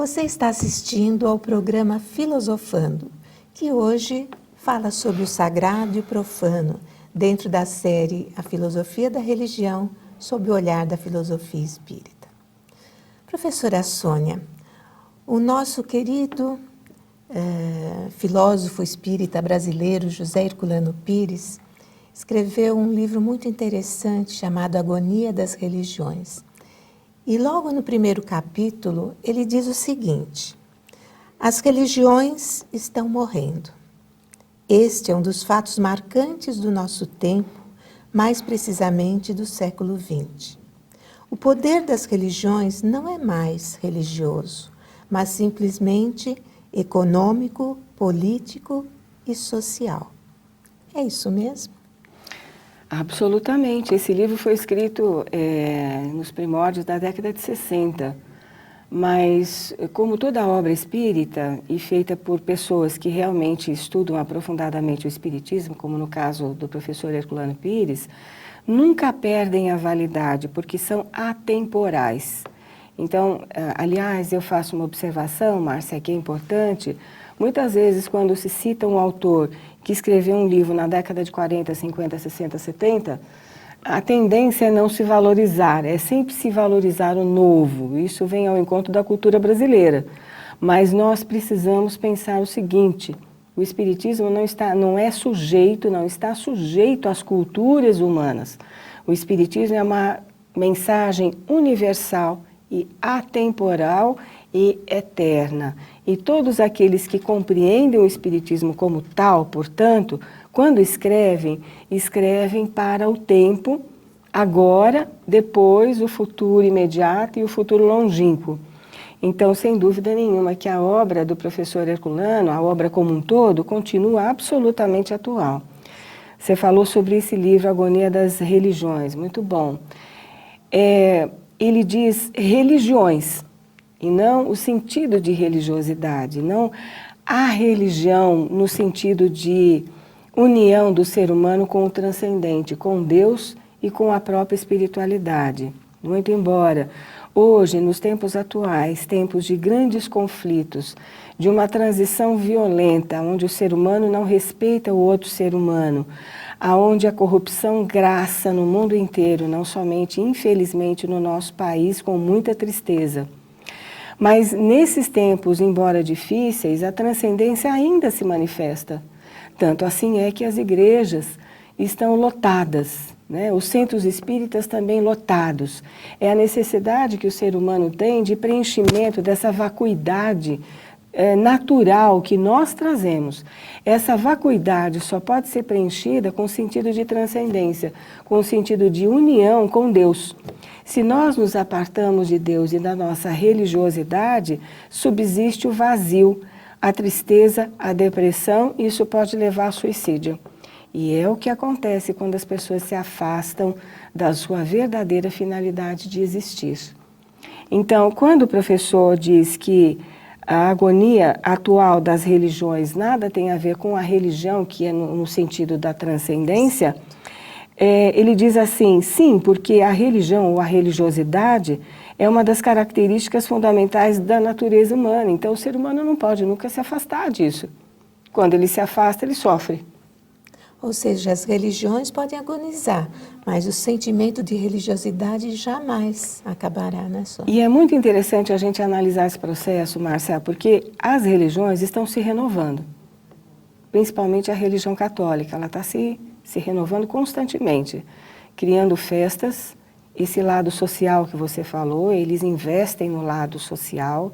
Você está assistindo ao programa Filosofando, que hoje fala sobre o sagrado e o profano, dentro da série A Filosofia da Religião, sob o olhar da filosofia espírita. Professora Sônia, o nosso querido filósofo espírita brasileiro José Herculano Pires escreveu um livro muito interessante chamado Agonia das Religiões. E logo no primeiro capítulo, ele diz o seguinte: as religiões estão morrendo. Este é um dos fatos marcantes do nosso tempo, mais precisamente do século XX. O poder das religiões não é mais religioso, mas simplesmente econômico, político e social. É isso mesmo? Absolutamente. Esse livro foi escrito nos primórdios da década de 60, mas como toda obra espírita e feita por pessoas que realmente estudam aprofundadamente o espiritismo, como no caso do professor Herculano Pires, nunca perdem a validade, porque são atemporais. Então, aliás, eu faço uma observação, Márcia, que é importante. Muitas vezes, quando se cita um autor que escreveu um livro na década de 40, 50, 60, 70, a tendência é não se valorizar, é sempre se valorizar o novo. Isso vem ao encontro da cultura brasileira. Mas nós precisamos pensar o seguinte: o espiritismo não está sujeito às culturas humanas. O espiritismo é uma mensagem universal e atemporal e eterna. E todos aqueles que compreendem o espiritismo como tal, portanto, quando escrevem para o tempo, agora, depois, o futuro imediato e o futuro longínquo. Então, sem dúvida nenhuma, que a obra do professor Herculano, a obra como um todo, continua absolutamente atual. Você falou sobre esse livro, Agonia das Religiões, muito bom. Ele diz religiões, e não o sentido de religiosidade, não a religião no sentido de união do ser humano com o transcendente, com Deus e com a própria espiritualidade. Muito embora hoje, nos tempos atuais, tempos de grandes conflitos, de uma transição violenta, onde o ser humano não respeita o outro ser humano, aonde a corrupção graça no mundo inteiro, não somente, infelizmente, no nosso país, com muita tristeza. Mas nesses tempos, embora difíceis, a transcendência ainda se manifesta. Tanto assim é que as igrejas estão lotadas, né? Os centros espíritas também lotados. É a necessidade que o ser humano tem de preenchimento dessa vacuidade natural que nós trazemos. Essa vacuidade só pode ser preenchida com o sentido de transcendência, com o sentido de união com Deus. Se nós nos apartamos de Deus e da nossa religiosidade, subsiste o vazio, a tristeza, a depressão, e isso pode levar ao suicídio. E é o que acontece quando as pessoas se afastam da sua verdadeira finalidade de existir. Então, quando o professor diz que a agonia atual das religiões nada tem a ver com a religião, que é no sentido da transcendência, ele diz assim: sim, porque a religião ou a religiosidade é uma das características fundamentais da natureza humana. Então, o ser humano não pode nunca se afastar disso. Quando ele se afasta, ele sofre. Ou seja, as religiões podem agonizar, mas o sentimento de religiosidade jamais acabará, né, Sônia? E é muito interessante a gente analisar esse processo, Márcia, porque as religiões estão se renovando. Principalmente a religião católica, ela está se renovando constantemente, criando festas. Esse lado social que você falou, eles investem no lado social,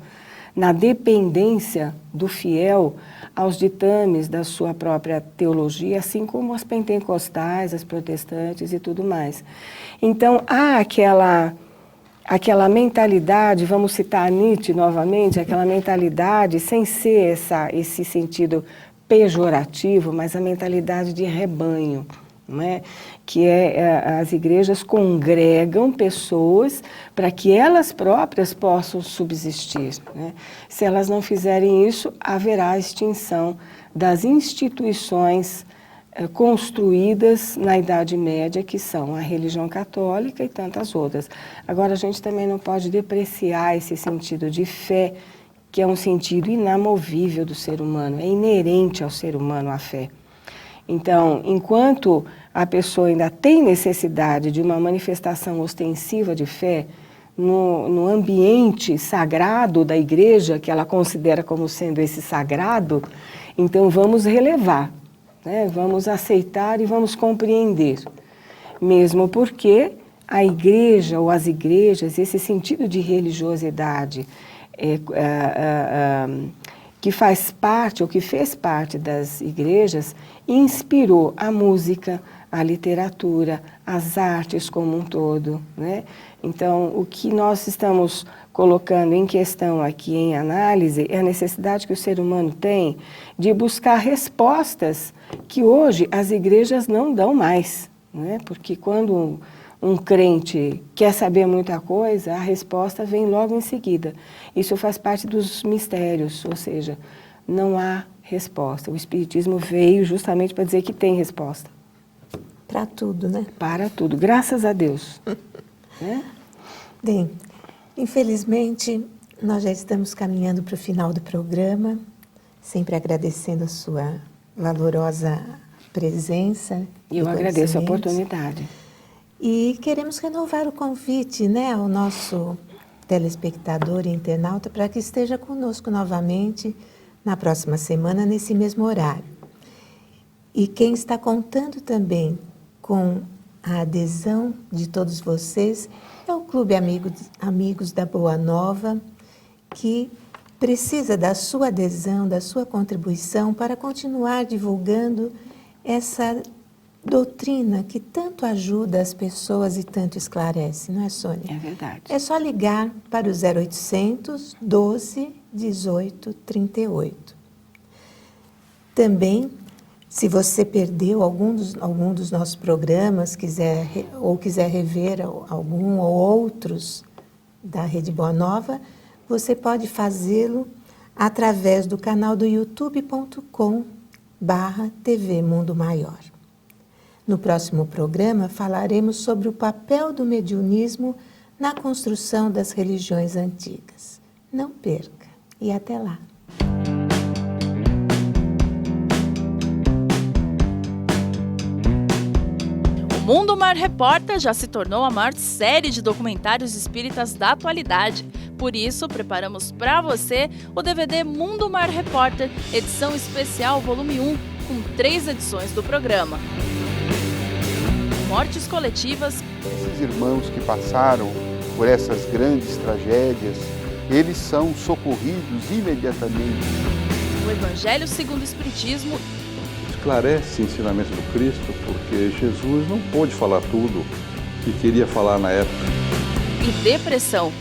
na dependência do fiel aos ditames da sua própria teologia, assim como as pentecostais, as protestantes e tudo mais. Então, há aquela mentalidade, vamos citar Nietzsche novamente, aquela mentalidade, sem ser esse sentido pejorativo, mas a mentalidade de rebanho, não é? Que as igrejas congregam pessoas para que elas próprias possam subsistir, né? Se elas não fizerem isso, haverá extinção das instituições construídas na Idade Média, que são a religião católica e tantas outras. Agora, a gente também não pode depreciar esse sentido de fé que é um sentido inamovível do ser humano, é inerente ao ser humano a fé. Então, enquanto a pessoa ainda tem necessidade de uma manifestação ostensiva de fé no ambiente sagrado da igreja, que ela considera como sendo esse sagrado, então vamos relevar, né? Vamos aceitar e vamos compreender. Mesmo porque a igreja ou as igrejas, esse sentido de religiosidade que faz parte ou que fez parte das igrejas, inspirou a música, a literatura, as artes como um todo, né? Então, o que nós estamos colocando em questão aqui em análise é a necessidade que o ser humano tem de buscar respostas que hoje as igrejas não dão mais, né? Porque quando um crente quer saber muita coisa, a resposta vem logo em seguida. Isso faz parte dos mistérios, ou seja, não há resposta. O Espiritismo veio justamente para dizer que tem resposta. Para tudo, né? Para tudo, graças a Deus. Né? Bem, infelizmente, nós já estamos caminhando para o final do programa, sempre agradecendo a sua valorosa presença. E eu agradeço a oportunidade. E queremos renovar o convite, né, ao nosso telespectador e internauta para que esteja conosco novamente na próxima semana, nesse mesmo horário. E quem está contando também com a adesão de todos vocês é o Clube Amigos da Boa Nova, que precisa da sua adesão, da sua contribuição para continuar divulgando essa doutrina que tanto ajuda as pessoas e tanto esclarece, não é, Sônia? É verdade. É só ligar para o 0800 12 18 38. Também, se você perdeu algum dos nossos programas, quiser rever algum ou outros da Rede Boa Nova, você pode fazê-lo através do canal do youtube.com/TV Mundo Maior. No próximo programa, falaremos sobre o papel do mediunismo na construção das religiões antigas. Não perca e até lá! O Mundo Mar Repórter já se tornou a maior série de documentários espíritas da atualidade. Por isso, preparamos para você o DVD Mundo Mar Repórter, edição especial volume 1, com 3 edições do programa. Mortes coletivas. Esses irmãos que passaram por essas grandes tragédias, eles são socorridos imediatamente. O Evangelho segundo o Espiritismo. Esclarece o ensinamento do Cristo, porque Jesus não pôde falar tudo que queria falar na época. E depressão.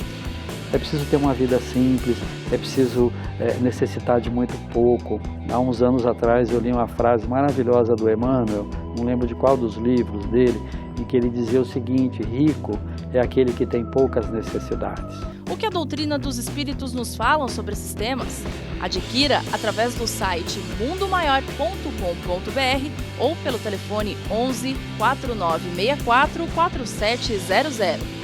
É preciso ter uma vida simples, é preciso necessitar de muito pouco. Há uns anos atrás eu li uma frase maravilhosa do Emmanuel, não lembro de qual dos livros dele, em que ele dizia o seguinte: rico é aquele que tem poucas necessidades. O que a doutrina dos espíritos nos falam sobre esses temas? Adquira através do site mundomaior.com.br ou pelo telefone 11 4964 4700.